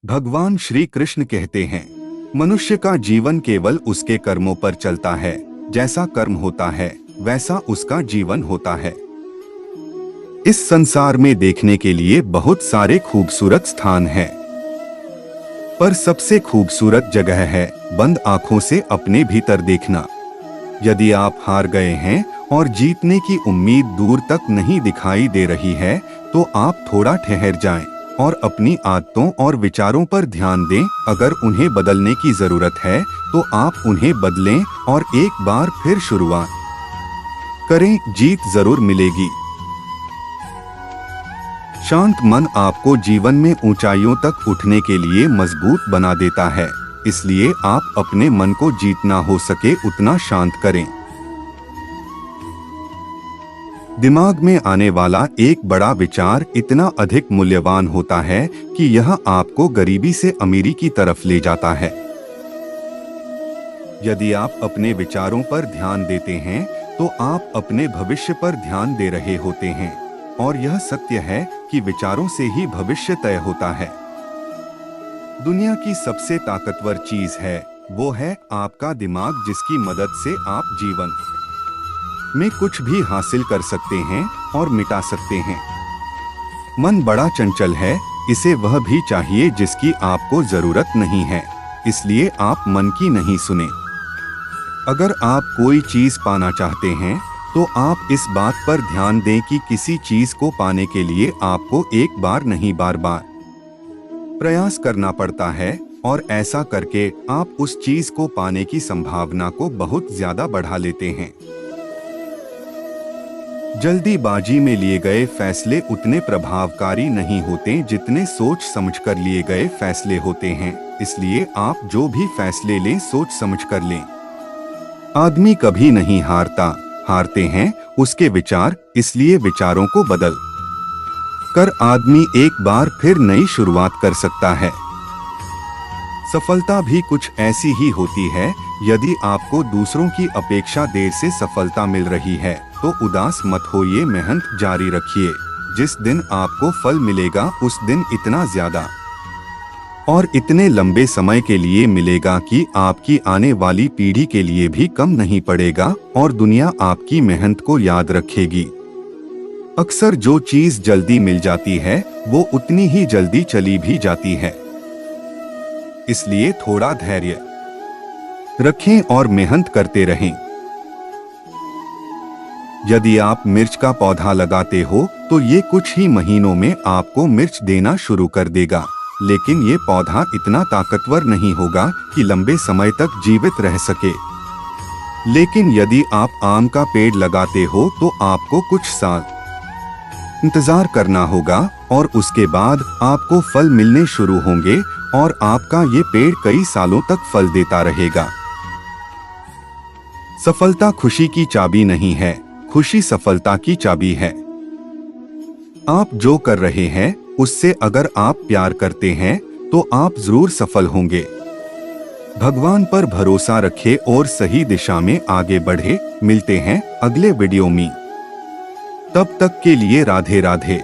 भगवान श्री कृष्ण कहते हैं, मनुष्य का जीवन केवल उसके कर्मों पर चलता है। जैसा कर्म होता है वैसा उसका जीवन होता है। इस संसार में देखने के लिए बहुत सारे खूबसूरत स्थान हैं, पर सबसे खूबसूरत जगह है बंद आंखों से अपने भीतर देखना। यदि आप हार गए हैं और जीतने की उम्मीद दूर तक नहीं दिखाई दे रही है, तो आप थोड़ा ठहर जाएं और अपनी आदतों और विचारों पर ध्यान दें। अगर उन्हें बदलने की जरूरत है तो आप उन्हें बदलें और एक बार फिर शुरुआत करें। जीत जरूर मिलेगी। शांत मन आपको जीवन में ऊंचाइयों तक उठने के लिए मजबूत बना देता है, इसलिए आप अपने मन को जितना हो सके उतना शांत करें। दिमाग में आने वाला एक बड़ा विचार इतना अधिक मूल्यवान होता है कि यह आपको गरीबी से अमीरी की तरफ ले जाता है। यदि आप अपने विचारों पर ध्यान देते हैं तो आप अपने भविष्य पर ध्यान दे रहे होते हैं, और यह सत्य है कि विचारों से ही भविष्य तय होता है। दुनिया की सबसे ताकतवर चीज है वो है आपका दिमाग, जिसकी मदद से आप जीवन में कुछ भी हासिल कर सकते हैं और मिटा सकते हैं। मन बड़ा चंचल है, इसे वह भी चाहिए जिसकी आपको जरूरत नहीं है, इसलिए आप मन की नहीं सुने। अगर आप कोई चीज पाना चाहते हैं तो आप इस बात पर ध्यान दें कि किसी चीज को पाने के लिए आपको एक बार नहीं बार बार प्रयास करना पड़ता है, और ऐसा करके आप उस चीज को पाने की संभावना को बहुत ज्यादा बढ़ा लेते हैं। जल्दीबाजी में लिए गए फैसले उतने प्रभावकारी नहीं होते जितने सोच समझकर लिए गए फैसले होते हैं, इसलिए आप जो भी फैसले लें सोच समझकर लें। आदमी कभी नहीं हारता, हारते हैं उसके विचार, इसलिए विचारों को बदल कर आदमी एक बार फिर नई शुरुआत कर सकता है। सफलता भी कुछ ऐसी ही होती है। यदि आपको दूसरों की अपेक्षा देर से सफलता मिल रही है तो उदास मत होइए, मेहनत जारी रखिए। जिस दिन आपको फल मिलेगा उस दिन इतना ज्यादा और इतने लंबे समय के लिए मिलेगा कि आपकी आने वाली पीढ़ी के लिए भी कम नहीं पड़ेगा, और दुनिया आपकी मेहनत को याद रखेगी। अक्सर जो चीज जल्दी मिल जाती है वो उतनी ही जल्दी चली भी जाती है, इसलिए थोड़ा धैर्य रखें और मेहनत करते रहें। यदि आप मिर्च का पौधा लगाते हो तो ये कुछ ही महीनों में आपको मिर्च देना शुरू कर देगा, लेकिन ये पौधा इतना ताकतवर नहीं होगा कि लंबे समय तक जीवित रह सके। लेकिन यदि आप आम का पेड़ लगाते हो तो आपको कुछ साल इंतजार करना होगा, और उसके बाद आपको फल मिलने शुरू होंगे और आपका ये पेड़ कई सालों तक फल देता रहेगा। सफलता खुशी की चाबी नहीं है, खुशी सफलता की चाबी है। आप जो कर रहे हैं उससे अगर आप प्यार करते हैं तो आप जरूर सफल होंगे। भगवान पर भरोसा रखें और सही दिशा में आगे बढ़े। मिलते हैं अगले वीडियो में, तब तक के लिए राधे राधे।